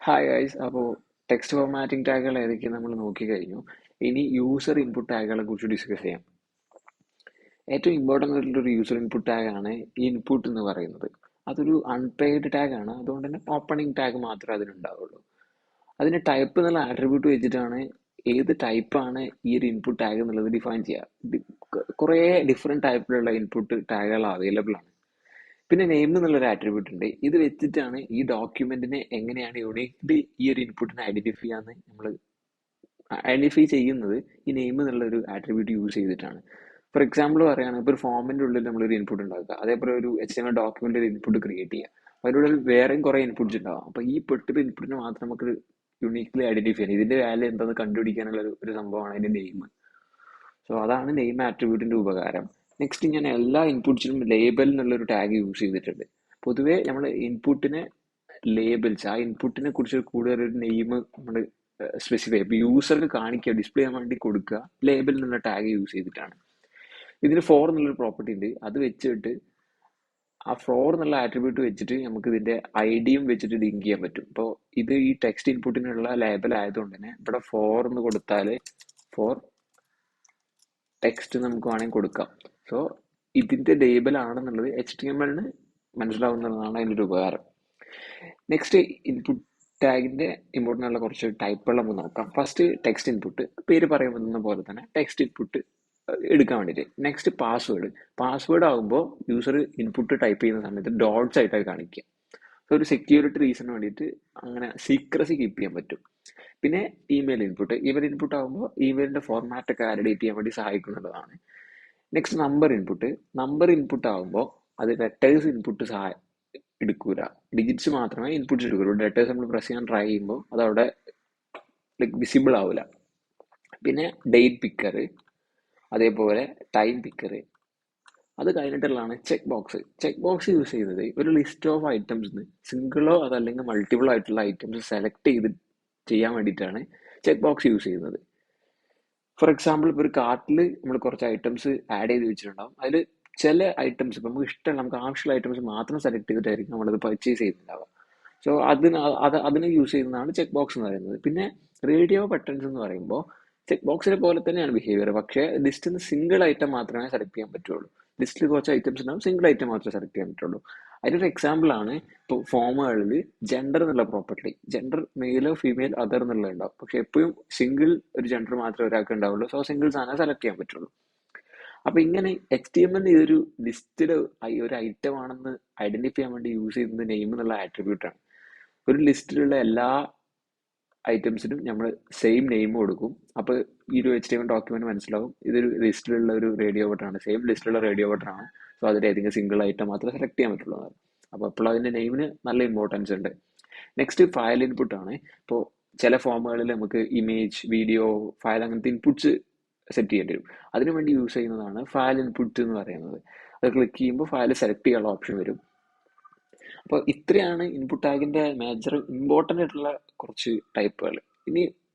Hi guys, അപ്പോൾ text formatting ടാഗുകൾ ഏതൊക്കെയാണ് നമ്മൾ നോക്കി കഴിഞ്ഞു. ഇനി യൂസർ ഇൻപുട്ട് ടാഗുകളെ കുറിച്ച് ഡിസ്കസ് ചെയ്യാം. ഏറ്റവും ഇമ്പോർട്ടൻ്റ് ആയിട്ടുള്ളൊരു യൂസർ ഇൻപുട്ട് ടാഗാണ് ഇൻപുട്ട് എന്ന് പറയുന്നത്. അതൊരു അൺപെയ്ഡ് ടാഗാണ്, അതുകൊണ്ട് തന്നെ ഓപ്പണിംഗ് ടാഗ് മാത്രമേ അതിനുണ്ടാവുള്ളൂ. അതിന് ടൈപ്പ് എന്നുള്ള ആട്രിബ്യൂട്ട് വെച്ചിട്ടാണ് ഏത് ടൈപ്പാണ് ഈ ഒരു ഇൻപുട്ട് ടാഗ് എന്നുള്ളത് ഡിഫൈൻ ചെയ്യുക. കുറേ ഡിഫറെൻറ്റ് ടൈപ്പിലുള്ള ഇൻപുട്ട് ടാഗുകൾ അവൈലബിൾ ആണ്. പിന്നെ നെയിം എന്നുള്ളൊരു ആട്രിബ്യൂട്ട് ഉണ്ട്. ഇത് വെച്ചിട്ടാണ് ഈ ഡോക്യുമെന്റിനെ എങ്ങനെയാണ് യൂണിക്ലി ഈ ഒരു ഇൻപുട്ടിനെ ഐഡന്റിഫൈ ചെയ്യുന്നത്. ഈ നെയിം എന്നുള്ള ഒരു ആട്രിബ്യൂട്ട് യൂസ് ചെയ്തിട്ടാണ്. ഫോർ എക്സാമ്പിൾ പറയുകയാണെങ്കിൽ ഇപ്പോൾ ഒരു ഫോമിന്റെ ഉള്ളിൽ നമ്മളൊരു ഇൻപുട്ട് ഉണ്ടാക്കുക, അതേപോലെ ഒരു HTML ഡോക്യുമെന്റ് ഒരു ഇൻപുട്ട് ക്രിയേറ്റ് ചെയ്യുക. അതിൻ്റെ ഉള്ളിൽ വേറെയും കുറേ ഇൻപുട്സ് ഉണ്ടാവും. അപ്പോൾ ഈ പെട്ടൊരു ഇൻപുട്ടിനെ മാത്രം നമുക്ക് യുണീക്ലി ഐഡന്റിഫൈ ചെയ്യാം. ഇതിന്റെ വാല്യൂ എന്താണെന്ന് കണ്ടുപിടിക്കാനുള്ള ഒരു സംഭവമാണ് അതിന്റെ നെയിം. സോ അതാണ് നെയിം ആട്രിബ്യൂട്ടിന്റെ ഉപകാരം. നെക്സ്റ്റ്, ഞാൻ എല്ലാ ഇൻപുട്സിലും ലേബൽ എന്നുള്ളൊരു ടാഗ് യൂസ് ചെയ്തിട്ടുണ്ട്. പൊതുവേ നമ്മൾ ഇൻപുട്ടിനെ ലേബിൾസ്, ആ ഇൻപുട്ടിനെ കുറിച്ച് കൂടുതൽ ഒരു നെയിം നമ്മൾ സ്പെസിഫൈ ഇപ്പോൾ യൂസർക്ക് കാണിക്കുക, ഡിസ്പ്ലേ ചെയ്യാൻ വേണ്ടി കൊടുക്കുക ലേബൽ എന്നുള്ള ടാഗ് യൂസ് ചെയ്തിട്ടാണ്. ഇതിന് ഫോർ എന്നുള്ളൊരു പ്രോപ്പർട്ടി ഉണ്ട്. അത് വെച്ചിട്ട് ആ ഫ്ലോർ എന്നുള്ള ആട്രിബ്യൂട്ട് വെച്ചിട്ട് നമുക്ക് ഇതിന്റെ ഐഡിയും വെച്ചിട്ട് ലിങ്ക് ചെയ്യാൻ പറ്റും. ഇപ്പോൾ ഇത് ഈ ടെക്സ്റ്റ് ഇൻപുട്ടിനുള്ള ലേബൽ ആയതുകൊണ്ട് തന്നെ ഇവിടെ ഫോർ എന്ന് കൊടുത്താൽ ഫോർ ടെക്സ്റ്റ് നമുക്ക് വേണമെങ്കിൽ കൊടുക്കാം. സോ ഇതിന്റെ ലേബൽ ആണെന്നുള്ളത് HTML മനസ്സിലാവുന്നതാണ് അതിൻ്റെ ഒരു ഉപകാരം. നെക്സ്റ്റ്, ഇൻപുട്ട് ടാഗിന്റെ ഇമ്പോർട്ടൻ്റ് ഉള്ള കുറച്ച് ടൈപ്പുകൾ നമുക്ക് നോക്കാം. First, text input. പേര് പറയുന്ന പോലെ തന്നെ ടെക്സ്റ്റ് ഇൻപുട്ട് എടുക്കാൻ വേണ്ടിയിട്ട്. Next, password. പാസ്വേഡ് ആകുമ്പോൾ യൂസർ ഇൻപുട്ട് ടൈപ്പ് ചെയ്യുന്ന സമയത്ത് ഡോട്ട്സ് ആയിട്ടാണ് കാണിക്കുക. സോ ഒരു സെക്യൂരിറ്റി റീസണിന് വേണ്ടിയിട്ട് അങ്ങനെ സീക്രസി കീപ്പ് ചെയ്യാൻ പറ്റും. പിന്നെ ഇമെയിൽ ഇൻപുട്ട്. ഇമെയിൽ ഇൻപുട്ട് ആകുമ്പോൾ ഇമെയിലിന്റെ ഫോർമാറ്റ് ഒക്കെ വാലിഡേറ്റ് ചെയ്യാൻ വേണ്ടി സഹായിക്കുന്നതാണ്. Next, number input. Number input ആകുമ്പോൾ അത് ലെറ്റേഴ്സ് ഇൻപുട്ട് എടുക്കൂല, ഡിജിറ്റ്സ് മാത്രമേ ഇൻപുട്ട്സ് എടുക്കുള്ളൂ. ലെറ്റേഴ്സ് നമ്മൾ പ്രസ് ചെയ്യാൻ ട്രൈ ചെയ്യുമ്പോൾ അത് അവിടെ വിസിബിൾ ആവില്ല. പിന്നെ ഡേറ്റ് പിക്കർ, അതേപോലെ ടൈം പിക്കർ. അത് കഴിഞ്ഞിട്ടുള്ളതാണ് check box. Check box use ചെയ്യുന്നത് ഒരു ലിസ്റ്റ് ഓഫ് ഐറ്റംസ് സിംഗിളോ അതല്ലെങ്കിൽ മൾട്ടിപ്പിൾ ആയിട്ടുള്ള ഐറ്റംസ് സെലക്ട് ചെയ്ത് ചെയ്യാൻ വേണ്ടിയിട്ടാണ് ചെക്ക് ബോക്സ് യൂസ് ചെയ്യുന്നത്. ഫോർ എക്സാമ്പിൾ, ഇപ്പോൾ ഒരു കാർട്ടിൽ നമ്മൾ കുറച്ച് ഐറ്റംസ് ആഡ് ചെയ്ത് വെച്ചിട്ടുണ്ടാവും. അതിൽ ചില ഐറ്റംസ് ഇപ്പം നമുക്ക് ഇഷ്ടമുള്ള, നമുക്ക് ആവശ്യമുള്ള ഐറ്റംസ് മാത്രം സെലക്ട് ചെയ്തിട്ടായിരിക്കും നമ്മളത് പർച്ചേസ് ചെയ്യുന്നുണ്ടാവുക. സോ അതിന് യൂസ് ചെയ്യുന്നതാണ് ചെക്ക് ബോക്സ് എന്ന് പറയുന്നത്. പിന്നെ റേഡിയോ ബട്ടൺസ് എന്ന് പറയുമ്പോൾ ചെക്ക് ബോക്സിനെ പോലെ തന്നെയാണ് ബിഹേവിയർ, പക്ഷേ ലിസ്റ്റിൽ നിന്ന് സിംഗിൾ ഐറ്റം മാത്രമേ സെലക്ട് ചെയ്യാൻ പറ്റുള്ളൂ. ലിസ്റ്റിൽ കുറച്ച് ഐറ്റംസ് ഉണ്ടാവും, സിംഗിൾ ഐറ്റം മാത്രമേ സെലക്ട് ചെയ്യാൻ പറ്റുള്ളൂ. അതിനൊരു എക്സാമ്പിൾ ആണ് ഇപ്പോൾ ഫോമുകളിൽ ജെൻഡർ എന്നുള്ള പ്രോപ്പർട്ടി. ജെൻഡർ മെയിലോ ഫീമെയിൽ അതർ എന്നുള്ളത് ഉണ്ടാവും, പക്ഷെ എപ്പോഴും സിംഗിൾ ഒരു ജെൻഡർ മാത്രമേ ഒരാൾക്ക് ഉണ്ടാവുള്ളൂ. സോ സിംഗിൾ സാധനം സെലക്ട് ചെയ്യാൻ പറ്റുള്ളൂ. അപ്പൊ ഇങ്ങനെ HTML ഇതൊരു ലിസ്റ്റില് ഒരു ഐറ്റം ആണെന്ന് ഐഡന്റിഫൈ ചെയ്യാൻ വേണ്ടി യൂസ് ചെയ്യുന്നത് നെയിം എന്നുള്ള ആട്രിബ്യൂട്ട് ആണ്. ഒരു ലിസ്റ്റിലുള്ള എല്ലാ ഐറ്റംസിനും നമ്മൾ സെയിം നെയിം കൊടുക്കും. അപ്പോൾ ഈ ഒരു HTML ഡോക്യുമെന്റ് മനസ്സിലാവും ഇതൊരു ലിസ്റ്റിലുള്ള ഒരു റേഡിയോ ബട്ടൺ, സെയിം ലിസ്റ്റിലുള്ള റേഡിയോ ബട്ടൺ ആണ്. സോ അതിൽ ഏതെങ്കിലും സിംഗിൾ ഐറ്റം മാത്രമേ സെലക്ട് ചെയ്യാൻ പറ്റുള്ളൂ. അപ്പോൾ അപ്പോൾ അതിന്റെ നെയിമിന് നല്ല ഇമ്പോർട്ടൻസ് ഉണ്ട്. നെക്സ്റ്റ്, ഫയൽ ഇൻപുട്ട് ആണ്. ഇപ്പോൾ ചില ഫോമുകളിൽ നമുക്ക് ഇമേജ്, വീഡിയോ, ഫയൽ അങ്ങനത്തെ ഇൻപുട്സ് സെറ്റ് ചെയ്യേണ്ടി വരും. അതിനുവേണ്ടി യൂസ് ചെയ്യുന്നതാണ് ഫയൽ ഇൻപുട്ട് എന്ന് പറയുന്നത്. അത് ക്ലിക്ക് ചെയ്യുമ്പോൾ ഫയൽ സെലക്ട് ചെയ്യാനുള്ള ഓപ്ഷൻ വരും. അപ്പോൾ ഇത്രയാണ് ഇൻപുട്ട് ടാഗിന്റെ മേജർ ഇമ്പോർട്ടൻ്റ് ആയിട്ടുള്ള കുറച്ച് ടൈപ്പുകൾ.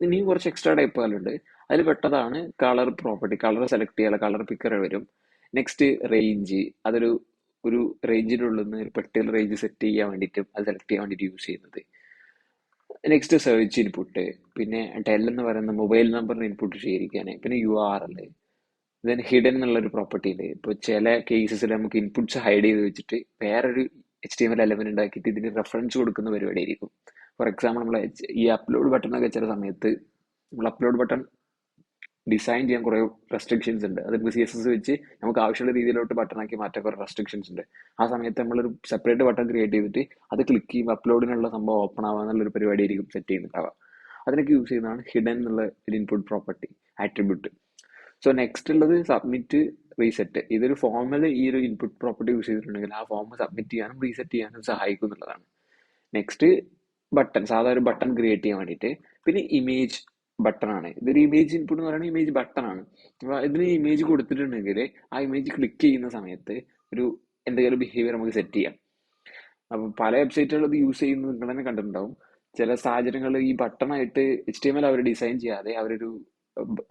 ഇനിയും കുറച്ച് എക്സ്ട്രാ ടൈപ്പുകളുണ്ട്. അതിൽ പെട്ടതാണ് കളർ പ്രോപ്പർട്ടി. കളർ സെലക്ട് ചെയ്യാനുള്ള കളർ പിക്കർ വരും. Next, range. അതൊരു ഒരു റേഞ്ചിനുള്ളിൽ നിന്ന് ഒരു പെർട്ടിക്കുലർ റേഞ്ച് സെറ്റ് ചെയ്യാൻ വേണ്ടിയിട്ട് അത് സെലക്ട് ചെയ്യാൻ വേണ്ടിയിട്ട് യൂസ് ചെയ്യുന്നത്. Next, search input. പിന്നെ ടെൽ എന്ന് പറയുന്ന മൊബൈൽ നമ്പറിന് ഇൻപുട്ട് ചെയ്തിരിക്കാൻ. പിന്നെ URL. ദെൻ ഹിഡൻ എന്നുള്ളൊരു പ്രോപ്പർട്ടി ഉണ്ട്. ഇപ്പോൾ ചില കേസസിൽ നമുക്ക് ഇൻപുട്സ് ഹൈഡ് ചെയ്ത് വെച്ചിട്ട് വേറൊരു HTML എലമെന്റ് ഉണ്ടാക്കിയിട്ട് ഇതിന് റെഫറൻസ് കൊടുക്കുന്ന പരിപാടി ആയിരിക്കും. ഫോർ എക്സാമ്പിൾ, നമ്മൾ ഈ അപ്ലോഡ് ബട്ടൺ ഒക്കെ ചില സമയത്ത് നമ്മൾ അപ്ലോഡ് ബട്ടൺ ഡിസൈൻ ചെയ്യാൻ കുറേ റെസ്ട്രിക്ഷൻസ് ഉണ്ട്. അത് CSS വെച്ച് നമുക്ക് ആവശ്യമുള്ള രീതിയിലോട്ട് ബട്ടണാക്കി മാറ്റാൻ കുറേ റെസ്ട്രിക്ഷൻസ് ഉണ്ട്. ആ സമയത്ത് നമ്മളൊരു സെപ്പറേറ്റ് ബട്ടൺ ക്രിയേറ്റ് ചെയ്തിട്ട് അത് ക്ലിക്ക് ചെയ്യുമ്പോൾ അപ്ലോഡിനുള്ള സംഭവം ഓപ്പൺ ആവുക എന്നുള്ളൊരു പരിപാടി ആയിരിക്കും സെറ്റ് ചെയ്യുന്നുണ്ടാവുക. അതിനൊക്കെ യൂസ് ചെയ്യുന്നതാണ് ഹിഡൻ എന്നുള്ള ഒരു input property attribute. So next ഉള്ളത് സബ്മിറ്റ്, റീസെറ്റ്. ഇതൊരു ഫോമിൽ ഈ ഒരു ഇൻപുട്ട് പ്രോപ്പർട്ടി യൂസ് ചെയ്തിട്ടുണ്ടെങ്കിൽ ആ ഫോം സബ്മിറ്റ് ചെയ്യാനും റീസെറ്റ് ചെയ്യാനും സഹായിക്കും എന്നുള്ളതാണ്. Next, button. സാധാരണ ഒരു ബട്ടൺ ക്രിയേറ്റ് ചെയ്യാൻ വേണ്ടിയിട്ട്. പിന്നെ ഇമേജ് ബട്ടൺ ആണ്. ഇതൊരു ഇമേജ് ഇൻപുട്ട് എന്ന് പറയുന്നത് ഇമേജ് ബട്ടൺ ആണ്. അപ്പോൾ ഇതിന് ഇമേജ് കൊടുത്തിട്ടുണ്ടെങ്കിൽ ആ ഇമേജ് ക്ലിക്ക് ചെയ്യുന്ന സമയത്ത് ഒരു എന്തെങ്കിലും ബിഹേവിയർ നമുക്ക് സെറ്റ് ചെയ്യാം. അപ്പോൾ പല വെബ്സൈറ്റുകൾ ഇത് യൂസ് ചെയ്യുന്നത് നിങ്ങൾ തന്നെ കണ്ടിട്ടുണ്ടാവും. ചില സാഹചര്യങ്ങളിൽ ഈ ബട്ടണായിട്ട് HTML അവർ ഡിസൈൻ ചെയ്യാതെ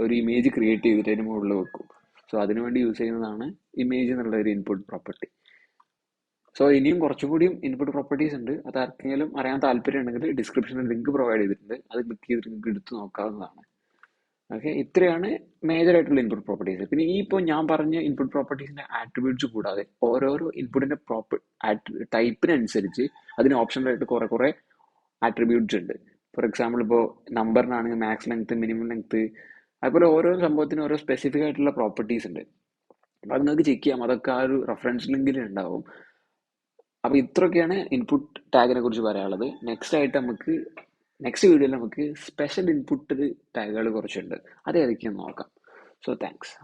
ഒരു ഇമേജ് ക്രിയേറ്റ് ചെയ്തിട്ട് അതിന് മുകളിൽ വെക്കും. സോ അതിനുവേണ്ടി യൂസ് ചെയ്യുന്നതാണ് ഇമേജ് എന്നുള്ള ഒരു ഇൻപുട്ട് പ്രോപ്പർട്ടി. സോ ഇനിയും കുറച്ചുകൂടിയും ഇൻപുട്ട് പ്രോപ്പർട്ടീസ് ഉണ്ട്. അത് ആർക്കെങ്കിലും അറിയാൻ താല്പര്യം ഉണ്ടെങ്കിൽ ഡിസ്ക്രിപ്ഷനിൽ ലിങ്ക് പ്രൊവൈഡ് ചെയ്തിട്ടുണ്ട്, അത് ക്ലിക്ക് ചെയ്തിട്ട് നിങ്ങൾക്ക് എടുത്ത് നോക്കാവുന്നതാണ്. ഓക്കെ, ഇത്രയാണ് മേജർ ആയിട്ടുള്ള ഇൻപുട്ട് പ്രോപ്പർട്ടീസ്. പിന്നെ ഈ ഇപ്പോൾ ഞാൻ പറഞ്ഞ ഇൻപുട്ട് പ്രോപ്പർട്ടീസിന്റെ ആട്രിബ്യൂട്ട്സ് കൂടാതെ ഓരോരോ ഇൻപുട്ടിന്റെ ടൈപ്പിനനുസരിച്ച് അതിന് ഓപ്ഷണലായിട്ട് കുറെ കുറെ ആട്രിബ്യൂട്ട്സ് ഉണ്ട്. ഫോർ എക്സാമ്പിൾ ഇപ്പോൾ നമ്പറിനാണെങ്കിൽ മാക്സ് ലെങ്ത്, മിനിമം ലെങ്ത്, അതുപോലെ ഓരോ സംഭവത്തിനും ഓരോ സ്പെസിഫിക് ആയിട്ടുള്ള പ്രോപ്പർട്ടീസ് ഉണ്ട്. അപ്പം അത് നിങ്ങൾക്ക് ചെക്ക് ചെയ്യാം, അതൊക്കെ ആ ഒരു റെഫറൻസ് ലിങ്കിൽ ഉണ്ടാവും. അപ്പോൾ ഇത്രയൊക്കെയാണ് ഇൻപുട്ട് ടാഗിനെ കുറിച്ച് പറയാനുള്ളത്. നെക്സ്റ്റ് വീഡിയോയിൽ നമുക്ക് സ്പെഷ്യൽ ഇൻപുട്ട് ടാഗുകൾ കുറച്ചുണ്ട്, അത് ഏതൊക്കെയാണെന്ന് നോക്കാം. So thanks.